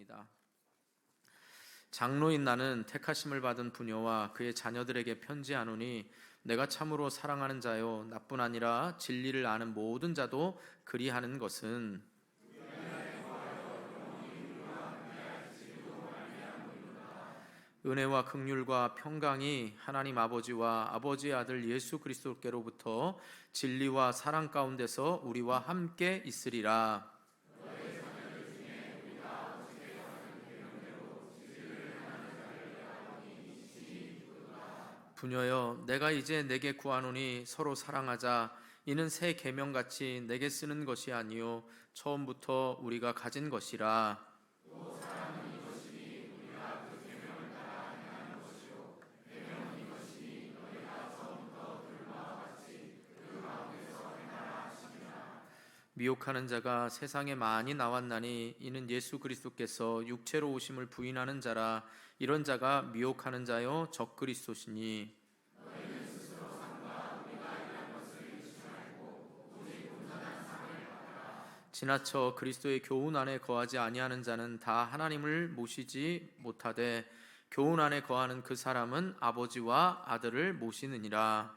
하겠습니다. 장로인 나는 택하심을 받은 부녀와 그의 자녀들에게 편지하노니 내가 참으로 사랑하는 자요 나뿐 아니라 진리를 아는 모든 자도 그리하는 것은 은혜와 긍휼과 평강이 하나님 아버지와 아버지의 아들 예수 그리스도께로부터 진리와 사랑 가운데서 우리와 함께 있으리라. 부녀여, 내가 이제 내게 구하노니 서로 사랑하자. 이는 새 계명같이 내게 쓰는 것이 아니요 처음부터 우리가 가진 것이라. 미혹하는 자가 세상에 많이 나왔나니 이는 예수 그리스도께서 육체로 오심을 부인하는 자라. 이런 자가 미혹하는 자요 적그리스도시니 지나쳐 그리스도의 교훈 안에 거하지 아니하는 자는 다 하나님을 모시지 못하되 교훈 안에 거하는 그 사람은 아버지와 아들을 모시느니라.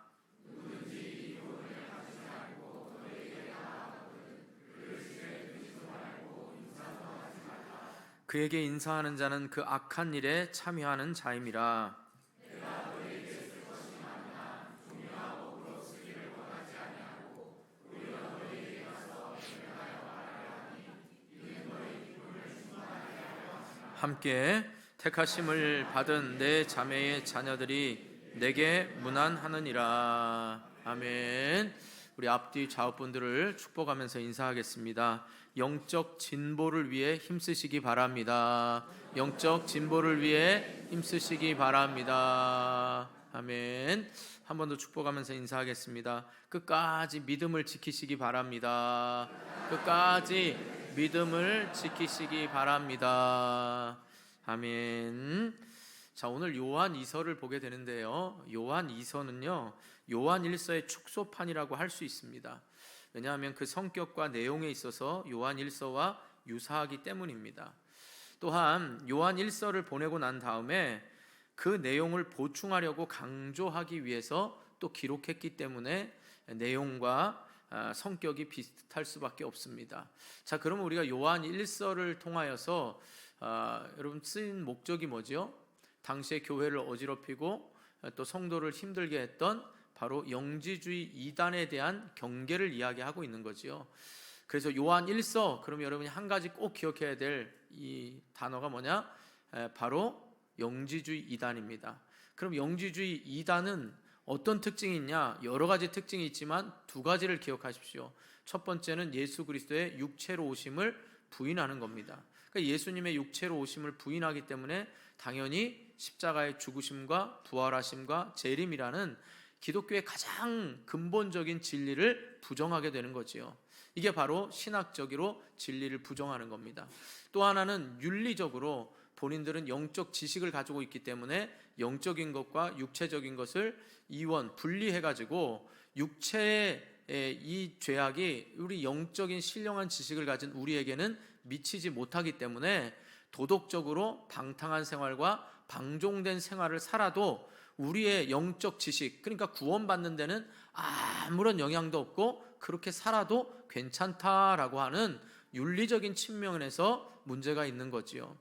그에게 인사하는 자는 그 악한 일에 참여하는 자임이라. 함께 택하심을 받은 내 자매의 자녀들이 내게 문안하느니라. 아멘. 우리 앞뒤 좌우분들을 축복하면서 인사하겠습니다. 영적 진보를 위해 힘쓰시기 바랍니다. 영적 진보를 위해 힘쓰시기 바랍니다. 아멘. 한 번 더 축복하면서 인사하겠습니다. 끝까지 믿음을 지키시기 바랍니다. 끝까지 믿음을 지키시기 바랍니다. 아멘. 자, 오늘 요한 2서를 보게 되는데요. 요한 2서는요, 요한 1서의 축소판이라고 할 수 있습니다. 왜냐하면 그 성격과 내용에 있어서 요한 1서와 유사하기 때문입니다. 또한 요한 1서를 보내고 난 다음에 그 내용을 보충하려고 강조하기 위해서 또 기록했기 때문에 내용과 성격이 비슷할 수밖에 없습니다. 자, 그러면 우리가 요한 1서를 통하여서 여러분 쓰인 목적이 뭐죠? 당시의 교회를 어지럽히고 또 성도를 힘들게 했던 바로 영지주의 이단에 대한 경계를 이야기하고 있는 거지요. 그래서 요한 1서, 그럼 여러분이 한 가지 꼭 기억해야 될 이 단어가 뭐냐? 바로 영지주의 이단입니다. 그럼 영지주의 이단은 어떤 특징이 있냐? 여러 가지 특징이 있지만 두 가지를 기억하십시오. 첫 번째는 예수 그리스도의 육체로 오심을 부인하는 겁니다. 그러니까 예수님의 육체로 오심을 부인하기 때문에 당연히 십자가의 죽으심과 부활하심과 재림이라는 기독교의 가장 근본적인 진리를 부정하게 되는 거지요. 이게 바로 신학적으로 진리를 부정하는 겁니다. 또 하나는 윤리적으로 본인들은 영적 지식을 가지고 있기 때문에 영적인 것과 육체적인 것을 분리해가지고 육체의 이 죄악이 우리 영적인 신령한 지식을 가진 우리에게는 미치지 못하기 때문에 도덕적으로 방탕한 생활과 방종된 생활을 살아도 우리의 영적 지식, 그러니까 구원받는 데는 아무런 영향도 없고 그렇게 살아도 괜찮다라고 하는 윤리적인 측면에서 문제가 있는 거지요.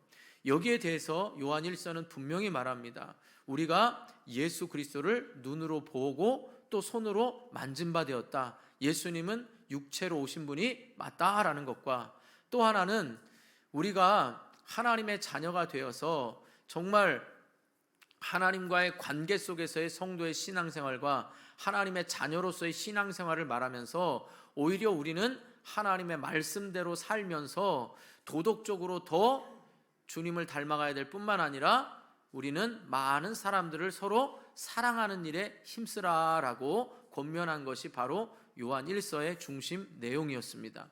여기에 대해서 요한 1서는 분명히 말합니다. 우리가 예수 그리스도를 눈으로 보고 또 손으로 만진 바 되었다. 예수님은 육체로 오신 분이 맞다라는 것과 또 하나는 우리가 하나님의 자녀가 되어서 정말 하나님과의 관계 속에서의 성도의 신앙생활과 하나님의 자녀로서의 신앙생활을 말하면서 오히려 우리는 하나님의 말씀대로 살면서 도덕적으로 더 주님을 닮아가야 될 뿐만 아니라 우리는 많은 사람들을 서로 사랑하는 일에 힘쓰라라고 권면한 것이 바로 요한 1서의 중심 내용이었습니다.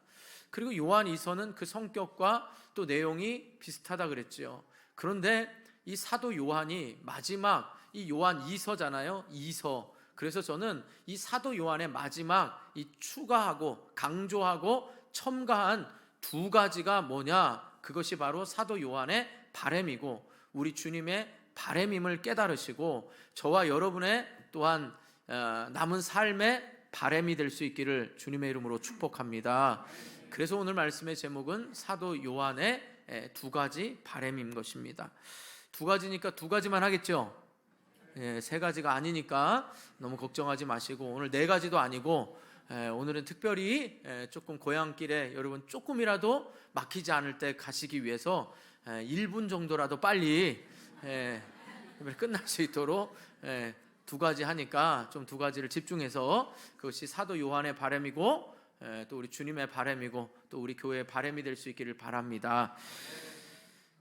그리고 요한 2서는 그 성격과 또 내용이 비슷하다 그랬죠. 그런데 이 사도 요한이 마지막 이 요한 2서잖아요. 2서. 그래서 저는 이 사도 요한의 마지막 이 추가하고 강조하고 첨가한 두 가지가 뭐냐? 그것이 바로 사도 요한의 바램이고 우리 주님의 바램임을 깨달으시고 저와 여러분의 또한 남은 삶의 바램이 될 수 있기를 주님의 이름으로 축복합니다. 그래서 오늘 말씀의 제목은 사도 요한의 두 가지 바램인 것입니다. 두 가지니까 두 가지만 하겠죠? 세 가지가 아니니까 너무 걱정하지 마시고 오늘 네 가지도 아니고 오늘은 특별히 조금 고향길에 여러분 조금이라도 막히지 않을 때 가시기 위해서 1분 정도라도 빨리 끝날 수 있도록 두 가지 하니까 좀 두 가지를 집중해서 그것이 사도 요한의 바램이고 또 우리 주님의 바램이고 또 우리 교회의 바램이 될 수 있기를 바랍니다.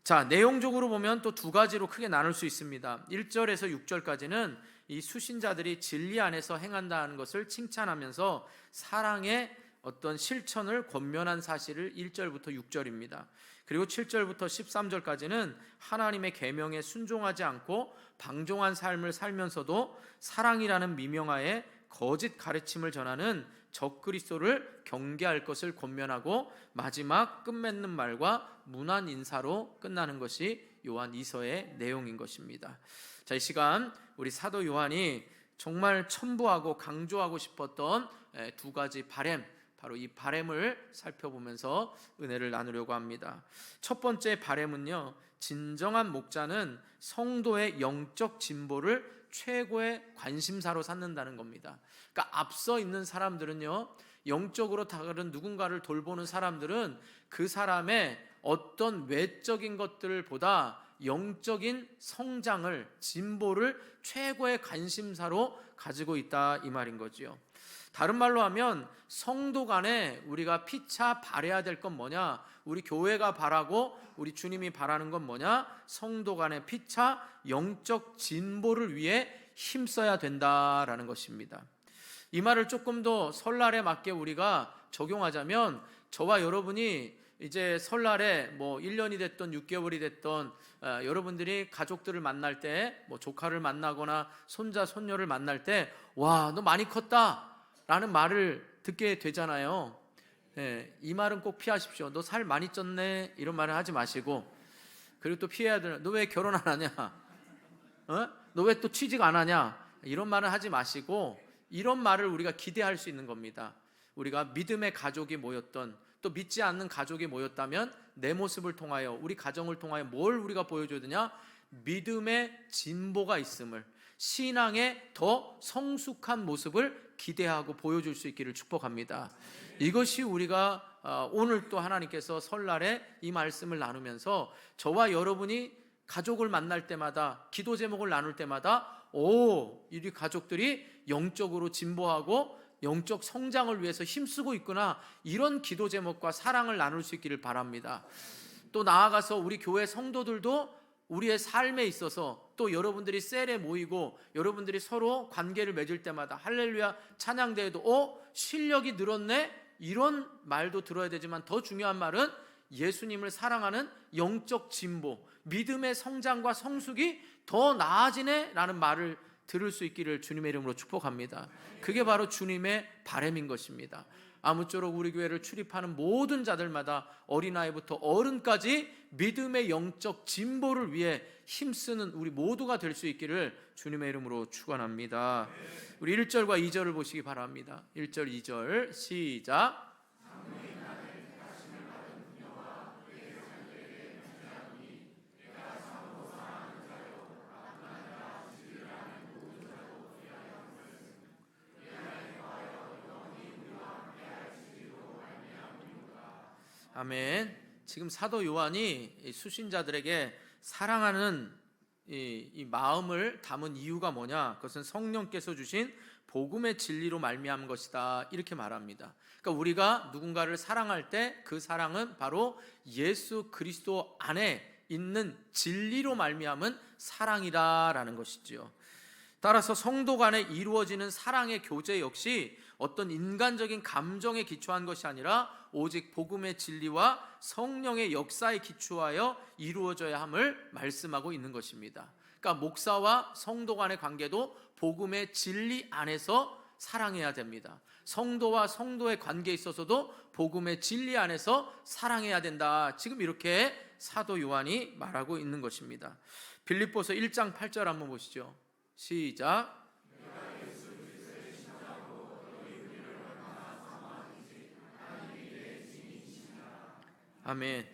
자, 내용적으로 보면 또 두 가지로 크게 나눌 수 있습니다. 1절에서 6절까지는 이 수신자들이 진리 안에서 행한다는 것을 칭찬하면서 사랑의 어떤 실천을 권면한 사실을 1절부터 6절입니다. 그리고 7절부터 13절까지는 하나님의 계명에 순종하지 않고 방종한 삶을 살면서도 사랑이라는 미명하에 거짓 가르침을 전하는 적그리스도를 경계할 것을 권면하고 마지막 끝맺는 말과 문안 인사로 끝나는 것이 요한 2서의 내용인 것입니다. 자, 이 시간 우리 사도 요한이 정말 첨부하고 강조하고 싶었던 두 가지 바램, 바로 이 바램을 살펴보면서 은혜를 나누려고 합니다. 첫 번째 바램은요, 진정한 목자는 성도의 영적 진보를 최고의 관심사로 삼는다는 겁니다. 그러니까 앞서 있는 사람들은요, 영적으로 다른 누군가를 돌보는 사람들은 그 사람의 어떤 외적인 것들보다 영적인 성장을, 진보를 최고의 관심사로 가지고 있다 이 말인 거지요. 다른 말로 하면 성도 간에 우리가 피차 바라야 될 건 뭐냐? 우리 교회가 바라고 우리 주님이 바라는 건 뭐냐? 성도 간에 피차 영적 진보를 위해 힘써야 된다라는 것입니다. 이 말을 조금 더 설날에 맞게 우리가 적용하자면 저와 여러분이 이제 설날에 뭐 1년이 됐던 6개월이 됐던 여러분들이 가족들을 만날 때 뭐 조카를 만나거나 손자 손녀를 만날 때 와, 너 많이 컸다 라는 말을 듣게 되잖아요. 이 말은 꼭 피하십시오. 너 살 많이 쪘네 이런 말을 하지 마시고, 그리고 또 피해야 되는, 너 왜 결혼 안 하냐, 너 왜 또 취직 안 하냐, 이런 말을 하지 마시고 이런 말을 우리가 기대할 수 있는 겁니다. 우리가 믿음의 가족이 모였던, 또 믿지 않는 가족이 모였다면 내 모습을 통하여, 우리 가정을 통하여 뭘 우리가 보여줘야 되냐? 믿음의 진보가 있음을, 신앙의 더 성숙한 모습을 기대하고 보여줄 수 있기를 축복합니다. 이것이 우리가 오늘 또 하나님께서 설날에 이 말씀을 나누면서 저와 여러분이 가족을 만날 때마다, 기도 제목을 나눌 때마다 우리 가족들이 영적으로 진보하고 영적 성장을 위해서 힘쓰고 있구나, 이런 기도 제목과 사랑을 나눌 수 있기를 바랍니다. 또 나아가서 우리 교회 성도들도 우리의 삶에 있어서 또 여러분들이 셀에 모이고 여러분들이 서로 관계를 맺을 때마다 할렐루야 찬양대회도 실력이 늘었네, 이런 말도 들어야 되지만 더 중요한 말은 예수님을 사랑하는 영적 진보, 믿음의 성장과 성숙이 더 나아지네 라는 말을 들을 수 있기를 주님의 이름으로 축복합니다. 그게 바로 주님의 바램인 것입니다. 아무쪼록 우리 교회를 출입하는 모든 자들마다 어린아이부터 어른까지 믿음의 영적 진보를 위해 힘쓰는 우리 모두가 될 수 있기를 주님의 이름으로 축원합니다. 우리 1절과 2절을 보시기 바랍니다. 1절 2절 시작. 아멘. 지금 사도 요한이 수신자들에게 사랑하는 이 마음을 담은 이유가 뭐냐? 그것은 성령께서 주신 복음의 진리로 말미암은 것이다, 이렇게 말합니다. 그러니까 우리가 누군가를 사랑할 때 그 사랑은 바로 예수 그리스도 안에 있는 진리로 말미암은 사랑이다라는 것이지요. 따라서 성도 간에 이루어지는 사랑의 교제 역시 어떤 인간적인 감정에 기초한 것이 아니라 오직 복음의 진리와 성령의 역사에 기초하여 이루어져야 함을 말씀하고 있는 것입니다. 그러니까 목사와 성도 간의 관계도 복음의 진리 안에서 사랑해야 됩니다. 성도와 성도의 관계에 있어서도 복음의 진리 안에서 사랑해야 된다. 지금 이렇게 사도 요한이 말하고 있는 것입니다. 빌립보서 1장 8절 한번 보시죠. 시작. 아멘.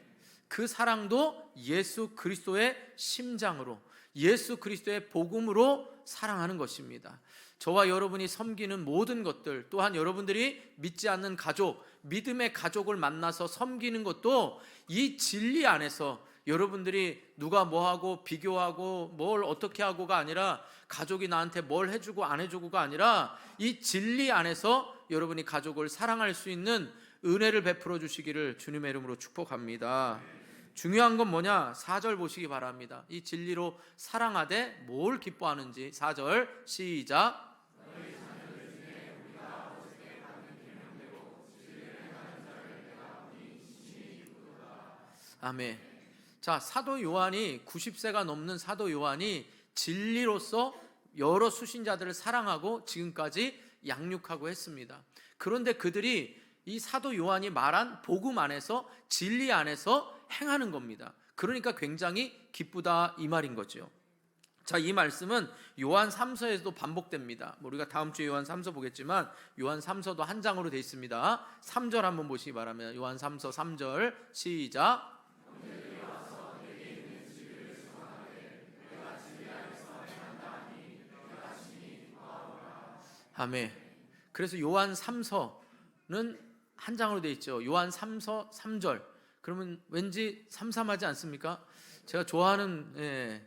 그 사랑도 예수 그리스도의 심장으로, 예수 그리스도의 복음으로 사랑하는 것입니다. 저와 여러분이 섬기는 모든 것들, 또한 여러분들이 믿지 않는 가족, 믿음의 가족을 만나서 섬기는 것도 이 진리 안에서, 여러분들이 누가 뭐하고 비교하고 뭘 어떻게 하고가 아니라, 가족이 나한테 뭘 해주고 안 해주고가 아니라, 이 진리 안에서 여러분이 가족을 사랑할 수 있는 은혜를 베풀어 주시기를 주님의 이름으로 축복합니다. 중요한 건 뭐냐? 4절 보시기 바랍니다. 이 진리로 사랑하되 뭘 기뻐하는지. 4절 시작. 아멘. 자, 사도 요한이, 90세가 넘는 사도 요한이 진리로서 여러 수신자들을 사랑하고 지금까지 양육하고 했습니다. 그런데 그들이 이 사도 요한이 말한 복음 안에서, 진리 안에서 행하는 겁니다. 그러니까 굉장히 기쁘다 이 말인 거죠. 자, 이 말씀은 요한 3서에서도 반복됩니다. 우리가 다음 주에 요한 3서 보겠지만 요한 3서도 한 장으로 되어 있습니다. 3절 한번 보시기 바랍니다. 요한 3서 3절 시작. 아멘. 그래서 요한 3서는 한 장으로 되어 있죠. 요한 3서 3절. 그러면 왠지 삼삼하지 않습니까? 제가 좋아하는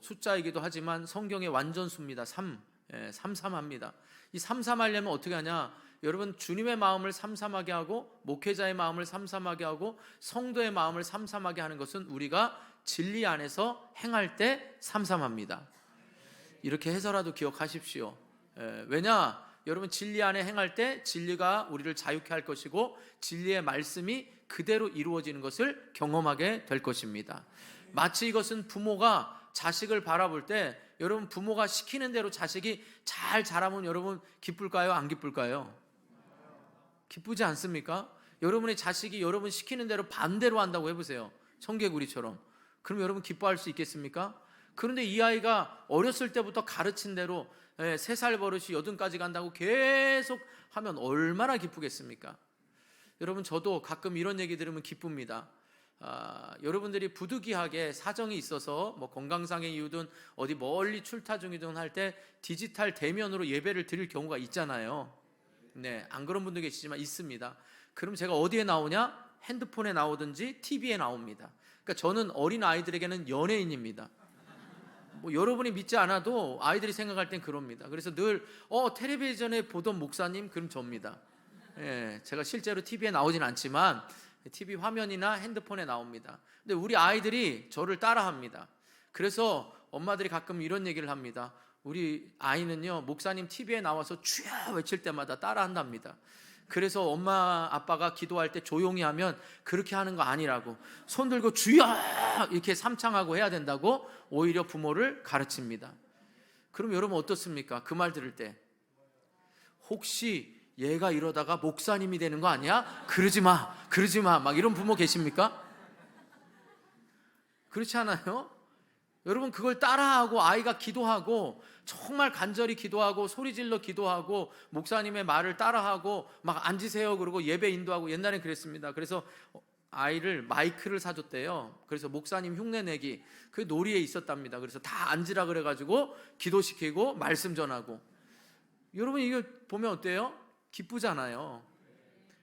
숫자이기도 하지만 성경의 완전수입니다. 3, 삼삼합니다. 이 삼삼하려면 어떻게 하냐? 여러분, 주님의 마음을 삼삼하게 하고 목회자의 마음을 삼삼하게 하고 성도의 마음을 삼삼하게 하는 것은 우리가 진리 안에서 행할 때 삼삼합니다. 이렇게 해서라도 기억하십시오. 왜냐? 여러분, 진리 안에 행할 때 진리가 우리를 자유케 할 것이고 진리의 말씀이 그대로 이루어지는 것을 경험하게 될 것입니다. 마치 이것은 부모가 자식을 바라볼 때, 여러분, 부모가 시키는 대로 자식이 잘 자라면 여러분 기쁠까요? 안 기쁠까요? 기쁘지 않습니까? 여러분의 자식이 여러분 시키는 대로 반대로 한다고 해보세요. 청개구리처럼. 그럼 여러분 기뻐할 수 있겠습니까? 그런데 이 아이가 어렸을 때부터 가르친 대로 3살 버릇이 80까지 간다고 계속 하면 얼마나 기쁘겠습니까? 여러분, 저도 가끔 이런 얘기 들으면 기쁩니다. 여러분들이 부득이하게 사정이 있어서 뭐 건강상의 이유든 어디 멀리 출타 중이든 할 때 디지털 대면으로 예배를 드릴 경우가 있잖아요. 네, 안 그런 분도 계시지만 있습니다. 그럼 제가 어디에 나오냐? 핸드폰에 나오든지 TV에 나옵니다. 그러니까 저는 어린 아이들에게는 연예인입니다. 뭐 여러분이 믿지 않아도 아이들이 생각할 땐 그럽니다. 그래서 늘 텔레비전에 보던 목사님, 그럼 접니다. 제가 실제로 TV에 나오진 않지만 TV 화면이나 핸드폰에 나옵니다. 근데 우리 아이들이 저를 따라합니다. 그래서 엄마들이 가끔 이런 얘기를 합니다. 우리 아이는요, 목사님 TV에 나와서 주여 외칠 때마다 따라한답니다. 그래서 엄마 아빠가 기도할 때 조용히 하면 그렇게 하는 거 아니라고, 손 들고 주여 이렇게 삼창하고 해야 된다고 오히려 부모를 가르칩니다. 그럼 여러분 어떻습니까? 그 말 들을 때 혹시 얘가 이러다가 목사님이 되는 거 아니야? 그러지 마 막 이런 부모 계십니까? 그렇지 않아요? 여러분, 그걸 따라하고 아이가 기도하고 정말 간절히 기도하고 소리질러 기도하고 목사님의 말을 따라하고 막 앉으세요 그러고 예배 인도하고, 옛날엔 그랬습니다. 그래서 아이를 마이크를 사줬대요. 그래서 목사님 흉내내기, 그 놀이에 있었답니다. 그래서 다 앉으라 그래가지고 기도시키고 말씀 전하고. 여러분, 이거 보면 어때요? 기쁘잖아요.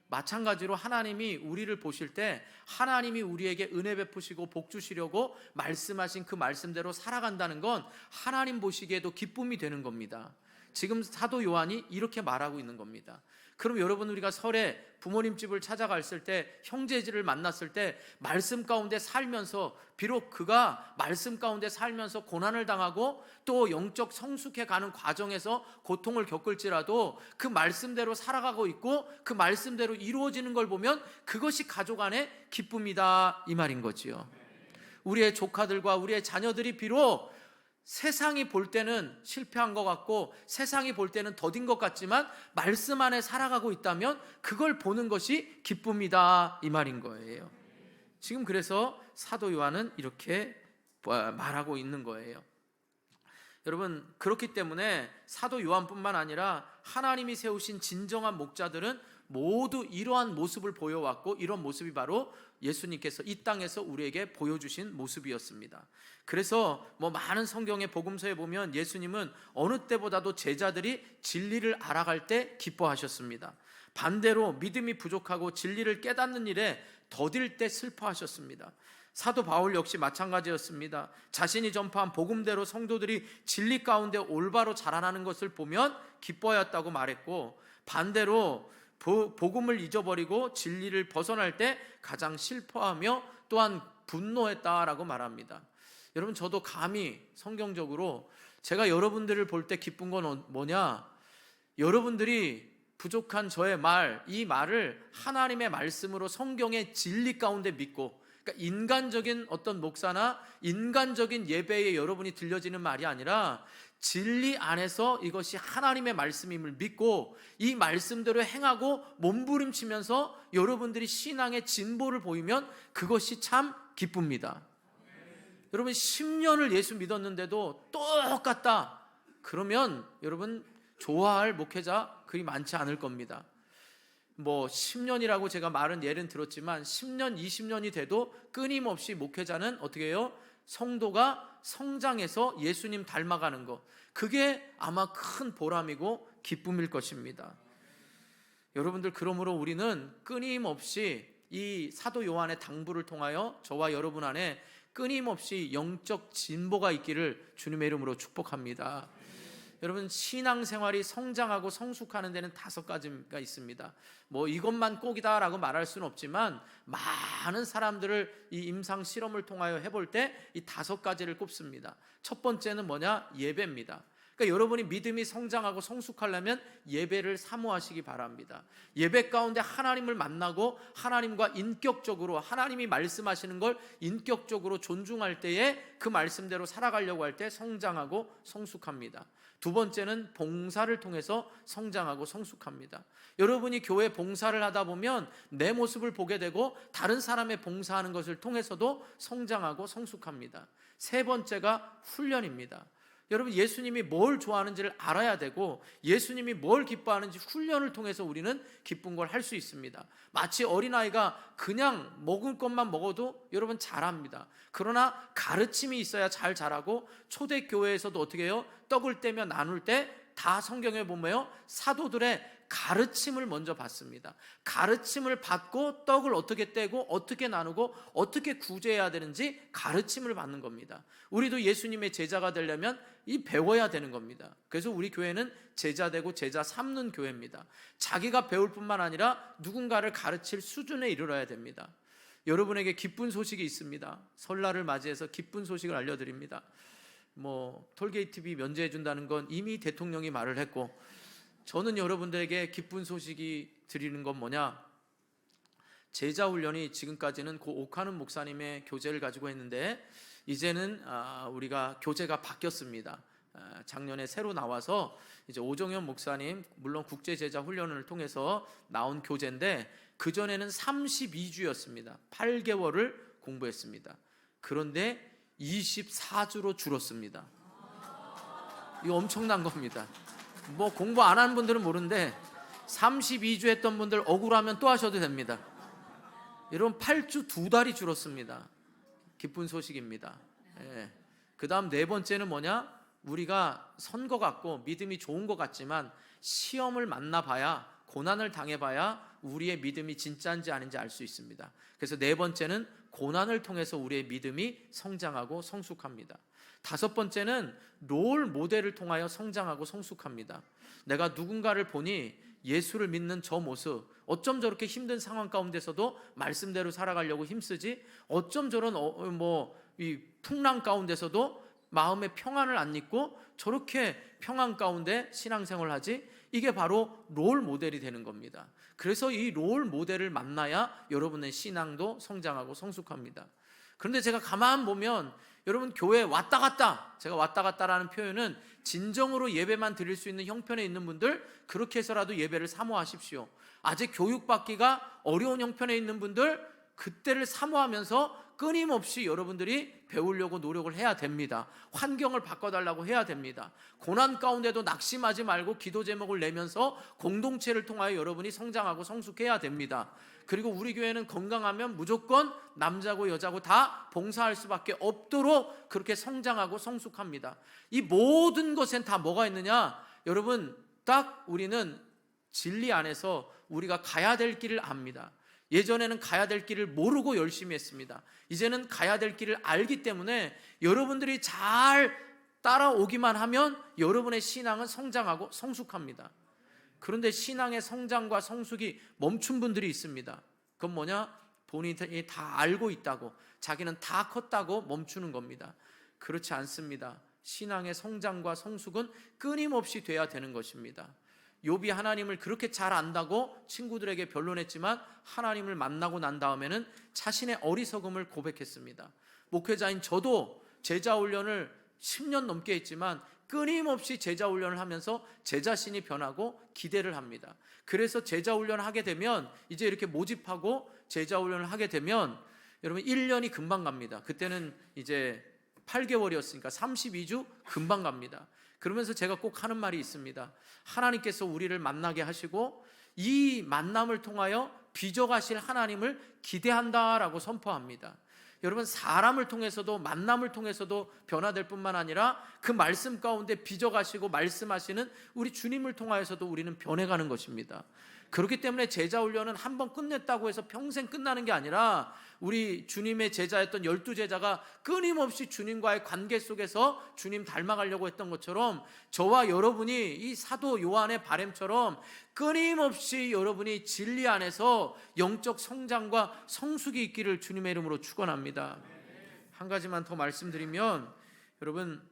마찬가지로 하나님이 우리를 보실 때 하나님이 우리에게 은혜 베푸시고 복 주시려고 말씀하신 그 말씀대로 살아간다는 건 하나님 보시기에도 기쁨이 되는 겁니다. 지금 사도 요한이 이렇게 말하고 있는 겁니다. 그럼 여러분, 우리가 설에 부모님 집을 찾아갔을 때, 형제들을 만났을 때 말씀 가운데 살면서, 비록 그가 말씀 가운데 살면서 고난을 당하고 또 영적 성숙해 가는 과정에서 고통을 겪을지라도 그 말씀대로 살아가고 있고 그 말씀대로 이루어지는 걸 보면 그것이 가족 안의 기쁨이다 이 말인 거지요. 우리의 조카들과 우리의 자녀들이 비록 세상이 볼 때는 실패한 것 같고 세상이 볼 때는 더딘 것 같지만 말씀 안에 살아가고 있다면 그걸 보는 것이 기쁨이다, 이 말인 거예요. 지금 그래서 사도 요한은 이렇게 말하고 있는 거예요. 여러분, 그렇기 때문에 사도 요한뿐만 아니라 하나님이 세우신 진정한 목자들은 모두 이러한 모습을 보여왔고, 이런 모습이 바로 예수님께서 이 땅에서 우리에게 보여주신 모습이었습니다. 그래서 많은 성경의 복음서에 보면 예수님은 어느 때보다도 제자들이 진리를 알아갈 때 기뻐하셨습니다. 반대로 믿음이 부족하고 진리를 깨닫는 일에 더딜 때 슬퍼하셨습니다. 사도 바울 역시 마찬가지였습니다. 자신이 전파한 복음대로 성도들이 진리 가운데 올바로 자라나는 것을 보면 기뻐하였다고 말했고, 반대로 복음을 잊어버리고 진리를 벗어날 때 가장 슬퍼하며 또한 분노했다라고 말합니다. 여러분, 저도 감히 성경적으로 제가 여러분들을 볼 때 기쁜 건 뭐냐? 여러분들이 부족한 저의 이 말을 하나님의 말씀으로 성경의 진리 가운데 믿고, 그러니까 인간적인 어떤 목사나 인간적인 예배에 여러분이 들려지는 말이 아니라 진리 안에서 이것이 하나님의 말씀임을 믿고 이 말씀대로 행하고 몸부림치면서 여러분들이 신앙의 진보를 보이면 그것이 참 기쁩니다. 여러분, 10년을 예수 믿었는데도 똑같다, 그러면 여러분 좋아할 목회자 그리 많지 않을 겁니다. 10년이라고 제가 예는 들었지만 10년, 20년이 돼도 끊임없이 목회자는 어떻게 해요? 성도가 성장해서 예수님 닮아가는 것, 그게 아마 큰 보람이고 기쁨일 것입니다. 여러분들, 그러므로 우리는 끊임없이 이 사도 요한의 당부를 통하여 저와 여러분 안에 끊임없이 영적 진보가 있기를 주님의 이름으로 축복합니다. 여러분, 신앙생활이 성장하고 성숙하는 데는 5가지가 있습니다. 이것만 꼭이다라고 말할 수는 없지만 많은 사람들을 이 임상 실험을 통하여 해볼 때 이 5가지를 꼽습니다. 첫 번째는 뭐냐? 예배입니다. 그러니까 여러분이 믿음이 성장하고 성숙하려면 예배를 사모하시기 바랍니다. 예배 가운데 하나님을 만나고 하나님과 인격적으로 하나님이 말씀하시는 걸 인격적으로 존중할 때에 그 말씀대로 살아가려고 할 때 성장하고 성숙합니다. 두 번째는 봉사를 통해서 성장하고 성숙합니다. 여러분이 교회 봉사를 하다 보면 내 모습을 보게 되고 다른 사람의 봉사하는 것을 통해서도 성장하고 성숙합니다. 세 번째가 훈련입니다. 여러분, 예수님이 뭘 좋아하는지를 알아야 되고 예수님이 뭘 기뻐하는지 훈련을 통해서 우리는 기쁜 걸 할 수 있습니다. 마치 어린아이가 그냥 먹을 것만 먹어도 여러분 잘합니다. 그러나 가르침이 있어야 잘 자라고, 초대교회에서도 어떻게 해요? 떡을 떼며 나눌 때 다 성경에 보면 사도들의 가르침을 먼저 받습니다. 가르침을 받고 떡을 어떻게 떼고 어떻게 나누고 어떻게 구제해야 되는지 가르침을 받는 겁니다. 우리도 예수님의 제자가 되려면 배워야 되는 겁니다. 그래서 우리 교회는 제자 되고 제자 삼는 교회입니다. 자기가 배울 뿐만 아니라 누군가를 가르칠 수준에 이르러야 됩니다. 여러분에게 기쁜 소식이 있습니다. 설날을 맞이해서 기쁜 소식을 알려드립니다. 톨게이트비 면제해 준다는 건 이미 대통령이 말을 했고, 저는 여러분들에게 기쁜 소식이 드리는 건 뭐냐? 제자 훈련이 지금까지는 고 옥하는 목사님의 교재를 가지고 했는데 이제는 우리가 교재가 바뀌었습니다. 작년에 새로 나와서 이제 오정현 목사님, 물론 국제 제자 훈련을 통해서 나온 교재인데 그전에는 32주였습니다. 8개월을 공부했습니다. 그런데 24주로 줄었습니다. 이거 엄청난 겁니다. 공부 안 하는 분들은 모르는데 32주 했던 분들 억울하면 또 하셔도 됩니다. 여러분, 8주 2달이 줄었습니다. 기쁜 소식입니다. 그 다음 네 번째는 뭐냐? 우리가 선거 같고 믿음이 좋은 것 같지만 시험을 만나봐야, 고난을 당해봐야 우리의 믿음이 진짜인지 아닌지 알 수 있습니다. 그래서 네 번째는 고난을 통해서 우리의 믿음이 성장하고 성숙합니다. 다섯 번째는 롤 모델을 통하여 성장하고 성숙합니다. 내가 누군가를 보니 예수를 믿는 저 모습, 어쩜 저렇게 힘든 상황 가운데서도 말씀대로 살아가려고 힘쓰지? 어쩜 저런 이 풍랑 가운데서도 마음의 평안을 안 잊고 저렇게 평안 가운데 신앙생활을 하지? 이게 바로 롤 모델이 되는 겁니다. 그래서 이 롤 모델을 만나야 여러분의 신앙도 성장하고 성숙합니다. 그런데 제가 가만 보면 여러분 교회 왔다 갔다, 제가 왔다 갔다라는 표현은 진정으로 예배만 드릴 수 있는 형편에 있는 분들 그렇게 해서라도 예배를 사모하십시오. 아직 교육받기가 어려운 형편에 있는 분들 그때를 사모하면서 끊임없이 여러분들이 배우려고 노력을 해야 됩니다. 환경을 바꿔달라고 해야 됩니다. 고난 가운데도 낙심하지 말고 기도 제목을 내면서 공동체를 통하여 여러분이 성장하고 성숙해야 됩니다. 그리고 우리 교회는 건강하면 무조건 남자고 여자고 다 봉사할 수밖에 없도록 그렇게 성장하고 성숙합니다. 이 모든 것엔 다 뭐가 있느냐? 여러분, 딱 우리는 진리 안에서 우리가 가야 될 길을 압니다. 예전에는 가야 될 길을 모르고 열심히 했습니다. 이제는 가야 될 길을 알기 때문에 여러분들이 잘 따라오기만 하면 여러분의 신앙은 성장하고 성숙합니다. 그런데 신앙의 성장과 성숙이 멈춘 분들이 있습니다. 그건 뭐냐? 본인이 다 알고 있다고, 자기는 다 컸다고 멈추는 겁니다. 그렇지 않습니다. 신앙의 성장과 성숙은 끊임없이 돼야 되는 것입니다. 욥이 하나님을 그렇게 잘 안다고 친구들에게 변론했지만 하나님을 만나고 난 다음에는 자신의 어리석음을 고백했습니다. 목회자인 저도 제자 훈련을 10년 넘게 했지만 끊임없이 제자 훈련을 하면서 제 자신이 변하고 기대를 합니다. 그래서 제자 훈련을 하게 되면, 이제 이렇게 모집하고 제자 훈련을 하게 되면 여러분 1년이 금방 갑니다. 그때는 이제 8개월이었으니까 32주 금방 갑니다. 그러면서 제가 꼭 하는 말이 있습니다. 하나님께서 우리를 만나게 하시고 이 만남을 통하여 빚어가실 하나님을 기대한다라고 선포합니다. 여러분, 사람을 통해서도 만남을 통해서도 변화될 뿐만 아니라 그 말씀 가운데 빚어가시고 말씀하시는 우리 주님을 통하여서도 우리는 변해가는 것입니다. 그렇기 때문에 제자 훈련은 한번 끝냈다고 해서 평생 끝나는 게 아니라 우리 주님의 제자였던 12제자가 끊임없이 주님과의 관계 속에서 주님 닮아가려고 했던 것처럼 저와 여러분이 이 사도 요한의 바램처럼 끊임없이 여러분이 진리 안에서 영적 성장과 성숙이 있기를 주님의 이름으로 축원합니다. 한 가지만 더 말씀드리면 여러분,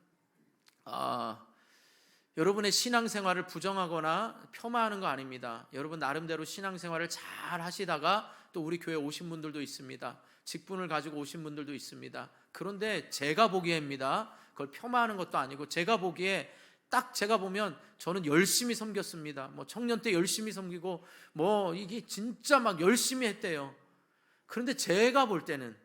여러분의 신앙생활을 부정하거나 폄하하는 거 아닙니다. 여러분 나름대로 신앙생활을 잘 하시다가 또 우리 교회 오신 분들도 있습니다. 직분을 가지고 오신 분들도 있습니다. 그런데 제가 보기에입니다. 그걸 폄하하는 것도 아니고 제가 보기에 딱 제가 보면 저는 열심히 섬겼습니다. 뭐 청년 때 열심히 섬기고 뭐 이게 진짜 막 열심히 했대요. 그런데 제가 볼 때는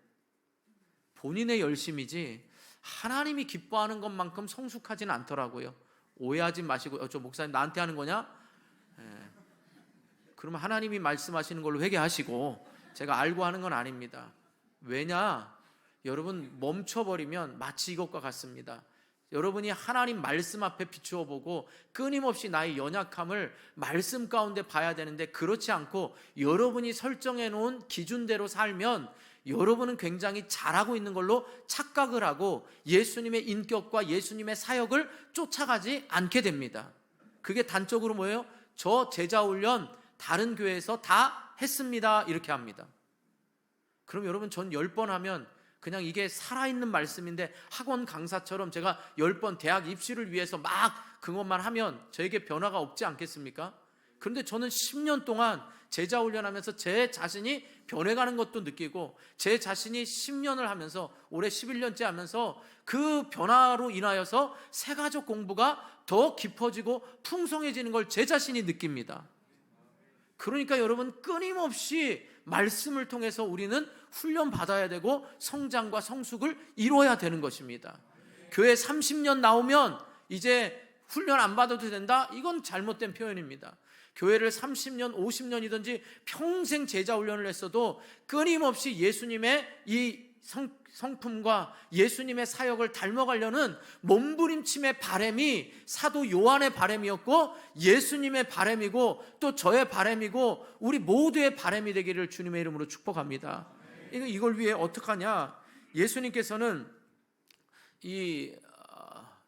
본인의 열심이지 하나님이 기뻐하는 것만큼 성숙하지는 않더라고요. 오해하지 마시고, 저 목사님 나한테 하는 거냐? 그러면 하나님이 말씀하시는 걸로 회개하시고, 제가 알고 하는 건 아닙니다. 왜냐? 여러분 멈춰버리면 마치 이것과 같습니다. 여러분이 하나님 말씀 앞에 비추어 보고 끊임없이 나의 연약함을 말씀 가운데 봐야 되는데 그렇지 않고 여러분이 설정해 놓은 기준대로 살면 여러분은 굉장히 잘하고 있는 걸로 착각을 하고 예수님의 인격과 예수님의 사역을 쫓아가지 않게 됩니다. 그게 단적으로 뭐예요? 저 제자 훈련 다른 교회에서 다 했습니다 이렇게 합니다. 그럼 여러분 전 10번 하면 그냥 이게 살아있는 말씀인데 학원 강사처럼 제가 10번 대학 입시를 위해서 막 그것만 하면 저에게 변화가 없지 않겠습니까? 그런데 저는 10년 동안 제자 훈련하면서 제 자신이 변해가는 것도 느끼고 제 자신이 10년을 하면서 올해 11년째 하면서 그 변화로 인하여서 새가족 공부가 더 깊어지고 풍성해지는 걸 제 자신이 느낍니다. 그러니까 여러분 끊임없이 말씀을 통해서 우리는 훈련받아야 되고 성장과 성숙을 이루어야 되는 것입니다. 교회 30년 나오면 이제 훈련 안 받아도 된다? 이건 잘못된 표현입니다. 교회를 30년, 50년이든지 평생 제자 훈련을 했어도 끊임없이 예수님의 이 성품과 예수님의 사역을 닮아가려는 몸부림침의 바람이 사도 요한의 바람이었고 예수님의 바람이고 또 저의 바람이고 우리 모두의 바람이 되기를 주님의 이름으로 축복합니다. 이걸 위해 어떻게 하냐? 예수님께서는 이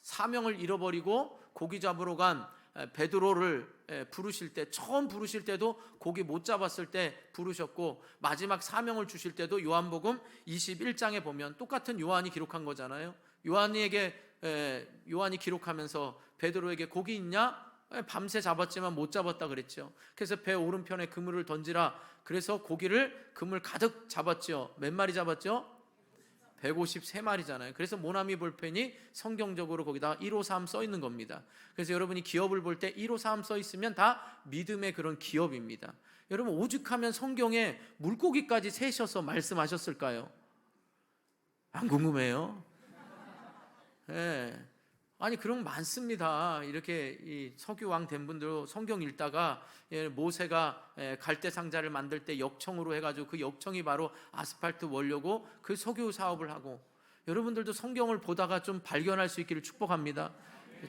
사명을 잃어버리고 고기 잡으러 간 베드로를 부르실 때, 처음 부르실 때도 고기 못 잡았을 때 부르셨고 마지막 사명을 주실 때도 요한복음 21장에 보면 똑같은 요한이 기록한 거잖아요. 요한이 기록하면서 베드로에게 고기 있냐? 밤새 잡았지만 못 잡았다 그랬죠. 그래서 배 오른편에 그물을 던지라. 그래서 그물 가득 잡았죠. 몇 마리 잡았죠? 153마리잖아요. 그래서 모나미 볼펜이 성경적으로 거기다 153 써 있는 겁니다. 그래서 여러분이 기업을 볼 때 153 써 있으면 다 믿음의 그런 기업입니다. 여러분, 오죽하면 성경에 물고기까지 세셔서 말씀하셨을까요? 안 궁금해요? 예. 아니, 그런 거 많습니다. 이렇게 이 석유왕 된 분들 성경 읽다가 모세가 갈대 상자를 만들 때 역청으로 해가지고 그 역청이 바로 아스팔트 원료고 그 석유 사업을 하고, 여러분들도 성경을 보다가 좀 발견할 수 있기를 축복합니다.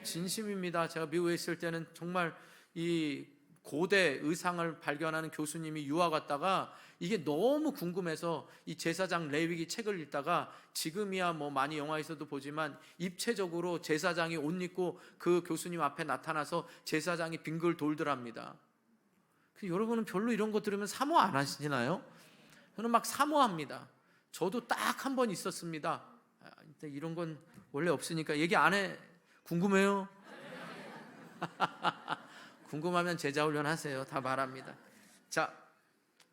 진심입니다. 제가 미국에 있을 때는 정말 이 고대 의상을 발견하는 교수님이 유학 갔다가 이게 너무 궁금해서 이 제사장 레위기 책을 읽다가, 지금이야 뭐 많이 영화에서도 보지만 입체적으로 제사장이 옷 입고 그 교수님 앞에 나타나서 제사장이 빙글 돌더랍니다. 여러분은 별로 이런 거 들으면 사모 안 하시나요? 저는 막 사모합니다. 저도 딱 한 번 있었습니다. 이런 건 원래 없으니까 얘기 안 해. 궁금해요? 궁금하면 제자 훈련 하세요. 다 말합니다. 자,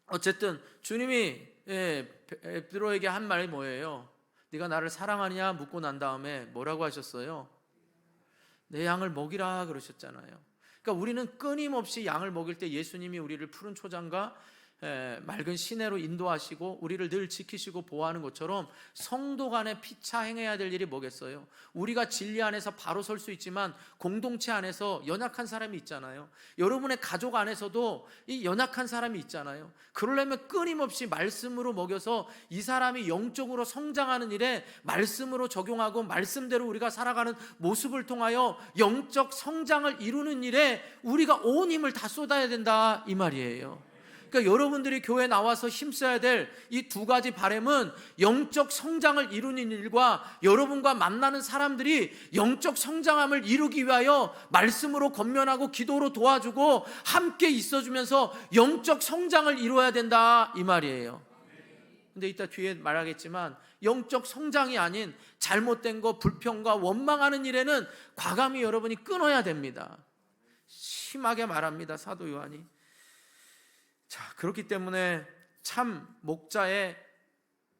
어쨌든 주님이 베드로에게 한 말이 뭐예요? 네가 나를 사랑하느냐 묻고 난 다음에 뭐라고 하셨어요? 내 양을 먹이라 그러셨잖아요. 그러니까 우리는 끊임없이 양을 먹일 때 예수님이 우리를 푸른 초장과 맑은 시내로 인도하시고 우리를 늘 지키시고 보호하는 것처럼 성도 간에 피차 행해야 될 일이 뭐겠어요? 우리가 진리 안에서 바로 설 수 있지만 공동체 안에서 연약한 사람이 있잖아요. 여러분의 가족 안에서도 이 연약한 사람이 있잖아요. 그러려면 끊임없이 말씀으로 먹여서 이 사람이 영적으로 성장하는 일에 말씀으로 적용하고 말씀대로 우리가 살아가는 모습을 통하여 영적 성장을 이루는 일에 우리가 온 힘을 다 쏟아야 된다, 이 말이에요. 그러니까 여러분들이 교회에 나와서 힘써야 될 이 두 가지 바람은 영적 성장을 이루는 일과 여러분과 만나는 사람들이 영적 성장함을 이루기 위하여 말씀으로 권면하고 기도로 도와주고 함께 있어주면서 영적 성장을 이루어야 된다, 이 말이에요. 근데 이따 뒤에 말하겠지만 영적 성장이 아닌 잘못된 거, 불평과 원망하는 일에는 과감히 여러분이 끊어야 됩니다. 심하게 말합니다, 사도 요한이. 자, 그렇기 때문에 참 목자의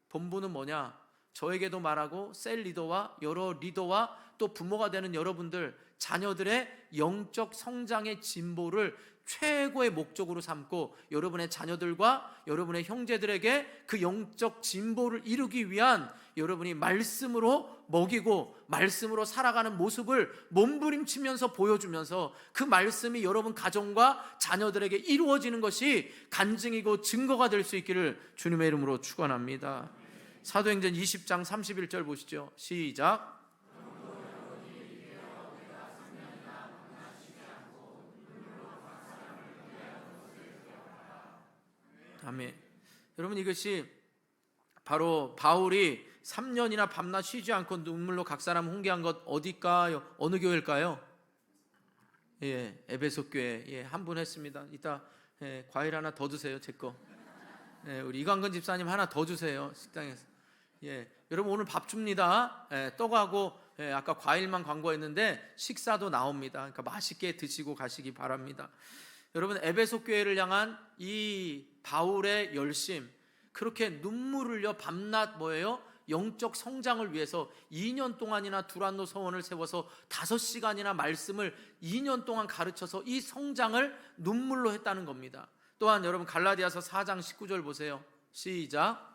본분은 뭐냐? 저에게도 말하고 셀 리더와 여러 리더와 또 부모가 되는 여러분들, 자녀들의 영적 성장의 진보를 최고의 목적으로 삼고 여러분의 자녀들과 여러분의 형제들에게 그 영적 진보를 이루기 위한 여러분이 말씀으로 먹이고 말씀으로 살아가는 모습을 몸부림치면서 보여주면서 그 말씀이 여러분 가정과 자녀들에게 이루어지는 것이 간증이고 증거가 될 수 있기를 주님의 이름으로 축원합니다. 사도행전 20장 31절 보시죠. 시작. 아멘. 여러분, 이것이 바로 바울이 3년이나 밤낮 쉬지 않고 눈물로 각 사람 훈계한 것 어디일까요? 어느 교회일까요? 에베소 교회. 한 분 했습니다. 이따 과일 하나 더 드세요, 제 거. 우리 이광근 집사님 하나 더 주세요, 식당에서. 여러분, 오늘 밥 줍니다. 떡하고 아까 과일만 광고했는데 식사도 나옵니다. 그러니까 맛있게 드시고 가시기 바랍니다. 여러분, 에베소 교회를 향한 이 바울의 열심, 그렇게 눈물을 흘려 밤낮 뭐예요? 영적 성장을 위해서 2년 동안이나 두란노 서원을 세워서 5시간이나 말씀을 2년 동안 가르쳐서 이 성장을 눈물로 했다는 겁니다. 또한 여러분, 갈라디아서 4장 19절 보세요. 시작.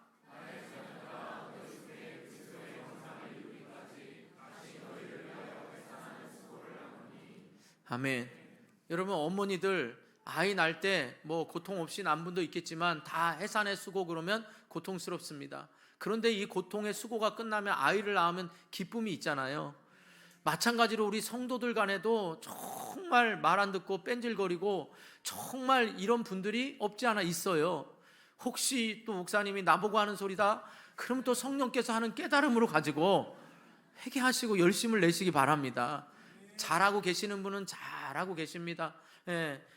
아멘. 여러분, 어머니들 아이 낳을 때 뭐 고통 없이 난 분도 있겠지만 다 해산의 수고 그러면 고통스럽습니다. 그런데 이 고통의 수고가 끝나면 아이를 낳으면 기쁨이 있잖아요. 마찬가지로 우리 성도들 간에도 정말 말 안 듣고 뺀질거리고 정말 이런 분들이 없지 않아 있어요. 혹시 또 목사님이 나보고 하는 소리다? 그럼 또 성령께서 하는 깨달음으로 가지고 회개하시고 열심을 내시기 바랍니다. 잘하고 계시는 분은 잘하고 계십니다.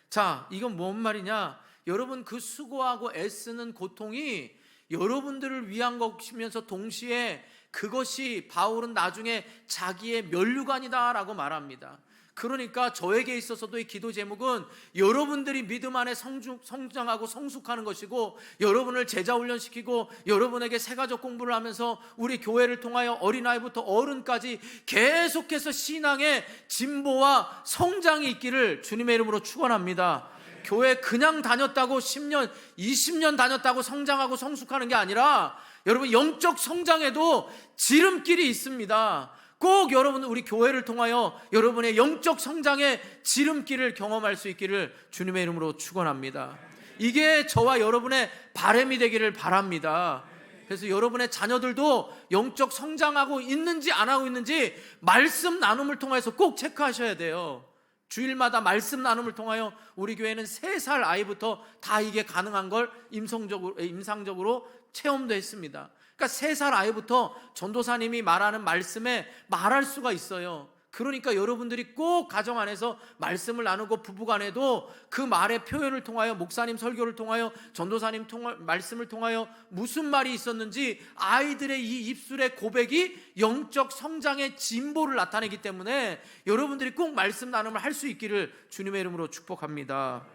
자, 이건 뭔 말이냐? 여러분, 그 수고하고 애쓰는 고통이 여러분들을 위한 것이면서 동시에 그것이 바울은 나중에 자기의 면류관이다 라고 말합니다. 그러니까 저에게 있어서도 이 기도 제목은 여러분들이 믿음 안에 성장하고 성숙하는 것이고, 여러분을 제자 훈련시키고 여러분에게 세가족 공부를 하면서 우리 교회를 통하여 어린아이부터 어른까지 계속해서 신앙의 진보와 성장이 있기를 주님의 이름으로 축원합니다. 교회 그냥 다녔다고 10년, 20년 다녔다고 성장하고 성숙하는 게 아니라 여러분 영적 성장에도 지름길이 있습니다. 꼭 여러분 우리 교회를 통하여 여러분의 영적 성장의 지름길을 경험할 수 있기를 주님의 이름으로 축원합니다. 이게 저와 여러분의 바람이 되기를 바랍니다. 그래서 여러분의 자녀들도 영적 성장하고 있는지 안 하고 있는지 말씀 나눔을 통해서 꼭 체크하셔야 돼요. 주일마다 말씀 나눔을 통하여 우리 교회는 3살 아이부터 다 이게 가능한 걸 임상적으로 체험도 했습니다. 그러니까 3살 아이부터 전도사님이 말하는 말씀에 말할 수가 있어요. 그러니까 여러분들이 꼭 가정 안에서 말씀을 나누고 부부간에도 그 말의 표현을 통하여, 목사님 설교를 통하여, 전도사님 말씀을 통하여 무슨 말이 있었는지 아이들의 이 입술의 고백이 영적 성장의 진보를 나타내기 때문에 여러분들이 꼭 말씀 나눔을 할 수 있기를 주님의 이름으로 축복합니다.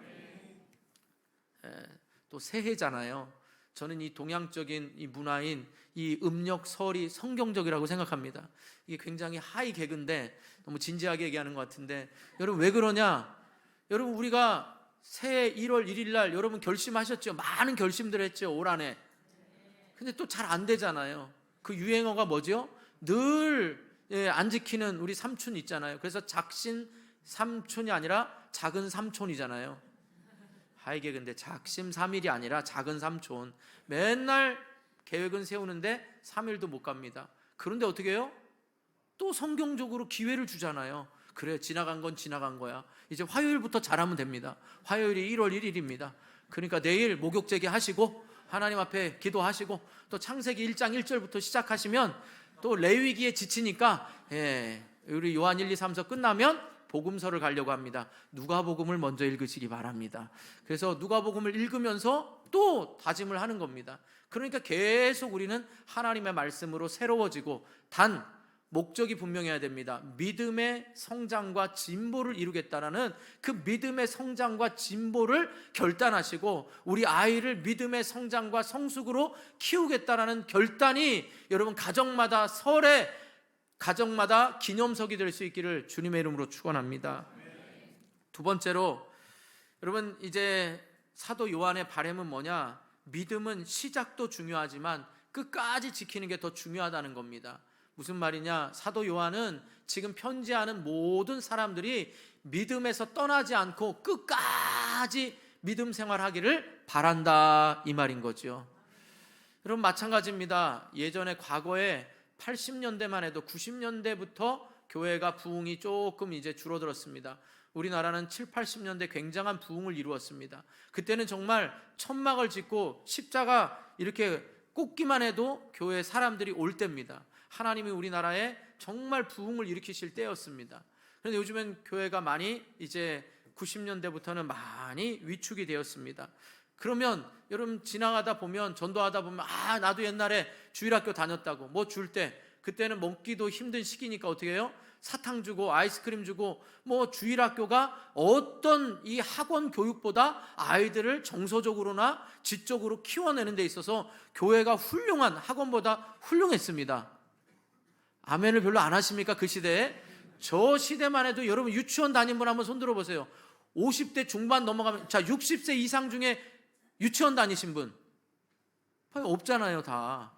또 새해잖아요. 저는 이 동양적인 이 문화인 이 음력설이 성경적이라고 생각합니다. 이게 굉장히 하이 개그인데 너무 진지하게 얘기하는 것 같은데, 여러분 왜 그러냐? 여러분 우리가 새해 1월 1일 날 여러분 결심하셨죠? 많은 결심들을 했죠, 올 한해. 근데 또 잘 안 되잖아요. 그 유행어가 뭐죠? 늘 안 지키는 우리 삼촌 있잖아요. 그래서 작신 삼촌이 아니라 작은 삼촌이잖아요. 하이 개그인데 작심 3일이 아니라 작은 삼촌. 맨날 계획은 세우는데 3일도 못 갑니다. 그런데 어떻게 해요? 또 성경적으로 기회를 주잖아요. 그래, 지나간 건 지나간 거야. 이제 화요일부터 잘하면 됩니다. 화요일이 1월 1일입니다. 그러니까 내일 목욕제기 하시고 하나님 앞에 기도하시고 또 창세기 1장 1절부터 시작하시면 또 레위기에 지치니까 우리 요한 1, 2, 3서 끝나면 복음서를 가려고 합니다. 누가복음을 먼저 읽으시기 바랍니다. 그래서 누가복음을 읽으면서 또 다짐을 하는 겁니다. 그러니까 계속 우리는 하나님의 말씀으로 새로워지고, 단 목적이 분명해야 됩니다. 믿음의 성장과 진보를 이루겠다라는 그 믿음의 성장과 진보를 결단하시고 우리 아이를 믿음의 성장과 성숙으로 키우겠다라는 결단이 여러분 가정마다 설에 가정마다 기념석이 될 수 있기를 주님의 이름으로 축원합니다. 두 번째로 여러분 이제 사도 요한의 바람은 뭐냐? 믿음은 시작도 중요하지만 끝까지 지키는 게 더 중요하다는 겁니다. 무슨 말이냐? 사도 요한은 지금 편지하는 모든 사람들이 믿음에서 떠나지 않고 끝까지 믿음 생활하기를 바란다, 이 말인 거죠. 여러분 마찬가지입니다. 예전에 과거에 80년대만 해도 90년대부터 교회가 부흥이 조금 이제 줄어들었습니다. 우리나라는 7, 80년대 굉장한 부흥을 이루었습니다. 그때는 정말 천막을 짓고 십자가 이렇게 꽂기만 해도 교회 사람들이 올 때입니다. 하나님이 우리나라에 정말 부흥을 일으키실 때였습니다. 그런데 요즘엔 교회가 많이 이제 90년대부터는 많이 위축이 되었습니다. 그러면 여러분 지나가다 보면, 전도하다 보면 나도 옛날에 주일학교 다녔다고 뭐 줄 때, 그때는 먹기도 힘든 시기니까 어떻게 해요? 사탕 주고 아이스크림 주고, 뭐 주일학교가 어떤 이 학원 교육보다 아이들을 정서적으로나 지적으로 키워내는 데 있어서 교회가 훌륭한, 학원보다 훌륭했습니다. 아멘을 별로 안 하십니까? 그 시대에? 저 시대만 해도 여러분 유치원 다닌 분 한번 손 들어보세요. 50대 중반 넘어가면, 자 60세 이상 중에 유치원 다니신 분 없잖아요. 다.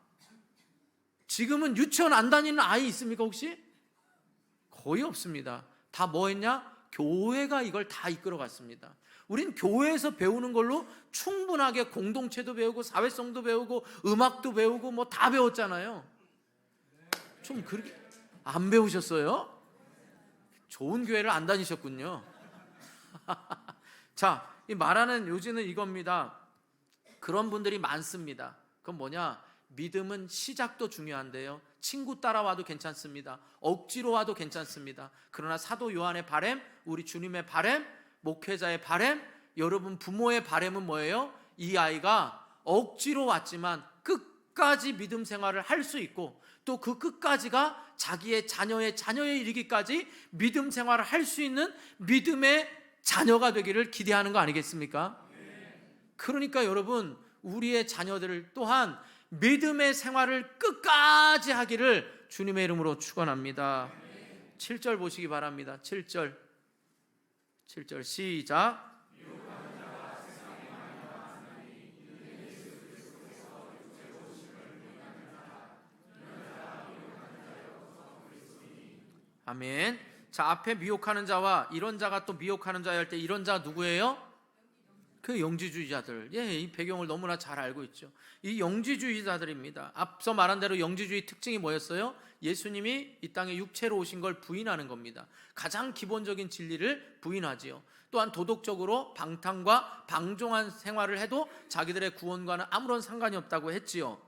지금은 유치원 안 다니는 아이 있습니까 혹시? 거의 없습니다. 다 뭐 했냐? 교회가 이걸 다 이끌어 갔습니다. 우린 교회에서 배우는 걸로 충분하게 공동체도 배우고 사회성도 배우고 음악도 배우고 뭐 다 배웠잖아요. 좀 그렇게 안 배우셨어요? 좋은 교회를 안 다니셨군요. 자, 이 말하는 요지는 이겁니다. 그런 분들이 많습니다. 그건 뭐냐? 믿음은 시작도 중요한데요, 친구 따라와도 괜찮습니다. 억지로 와도 괜찮습니다. 그러나 사도 요한의 바람, 우리 주님의 바람, 목회자의 바람, 여러분 부모의 바람은 뭐예요? 이 아이가 억지로 왔지만 끝까지 믿음 생활을 할 수 있고, 또 그 끝까지가 자기의 자녀에 이르기까지 믿음 생활을 할 수 있는 믿음의 자녀가 되기를 기대하는 거 아니겠습니까? 그러니까 여러분, 우리의 자녀들을 또한 믿음의 생활을 끝까지 하기를 주님의 이름으로 축원합니다. 7절 보시기 바랍니다. 7절 시작. 아멘. 자, 앞에 미혹하는 자와 이런 자가 또 미혹하는 자야 할 때 이런 자가 누구예요? 그 영지주의자들. 예, 이 배경을 너무나 잘 알고 있죠. 이 영지주의자들입니다. 앞서 말한 대로 영지주의 특징이 뭐였어요? 예수님이 이 땅에 육체로 오신 걸 부인하는 겁니다. 가장 기본적인 진리를 부인하지요. 또한 도덕적으로 방탕과 방종한 생활을 해도 자기들의 구원과는 아무런 상관이 없다고 했지요.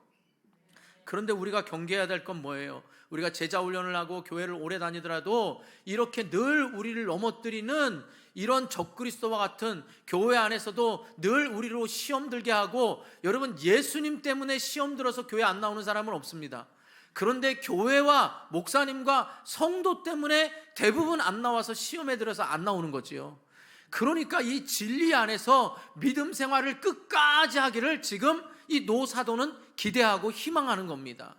그런데 우리가 경계해야 될 건 뭐예요? 우리가 제자 훈련을 하고 교회를 오래 다니더라도 이렇게 늘 우리를 넘어뜨리는 이런 적그리스도와 같은 교회 안에서도 늘 우리로 시험 들게 하고, 여러분, 예수님 때문에 시험 들어서 교회 안 나오는 사람은 없습니다. 그런데 교회와 목사님과 성도 때문에 대부분 안 나와서 시험에 들어서 안 나오는 거지요. 그러니까 이 진리 안에서 믿음 생활을 끝까지 하기를 지금 이 노사도는 기대하고 희망하는 겁니다.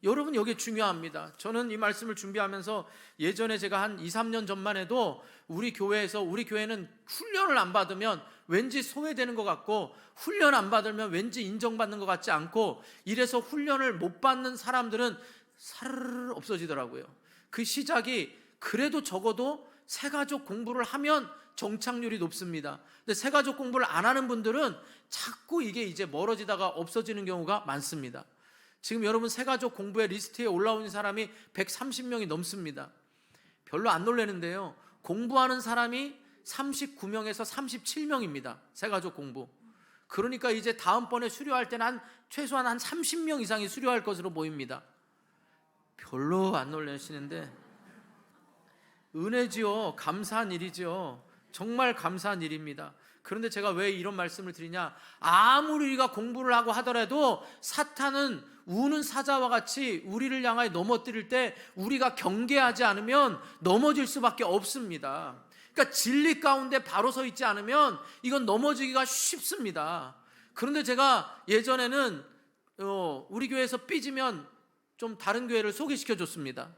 여러분, 여기 중요합니다. 저는 이 말씀을 준비하면서 예전에 제가 한 2, 3년 전만 해도 우리 교회는 훈련을 안 받으면 왠지 소외되는 것 같고, 훈련 안 받으면 왠지 인정받는 것 같지 않고, 이래서 훈련을 못 받는 사람들은 사르르 없어지더라고요. 그 시작이 그래도 적어도 새가족 공부를 하면 정착률이 높습니다. 근데 새가족 공부를 안 하는 분들은 자꾸 이게 이제 멀어지다가 없어지는 경우가 많습니다. 지금 여러분, 새가족 공부의 리스트에 올라온 사람이 130명이 넘습니다. 별로 안 놀라는데요, 공부하는 사람이 39명에서 37명입니다. 새가족 공부. 그러니까 이제 다음번에 수료할 때는 최소한 한 30명 이상이 수료할 것으로 보입니다. 별로 안 놀라시는데 은혜지요. 감사한 일이지요. 정말 감사한 일입니다. 그런데 제가 왜 이런 말씀을 드리냐, 아무리 우리가 공부를 하고 하더라도 사탄은 우는 사자와 같이 우리를 향하여 넘어뜨릴 때 우리가 경계하지 않으면 넘어질 수밖에 없습니다. 그러니까 진리 가운데 바로 서 있지 않으면 이건 넘어지기가 쉽습니다. 그런데 제가 예전에는 우리 교회에서 삐지면 좀 다른 교회를 소개시켜 줬습니다.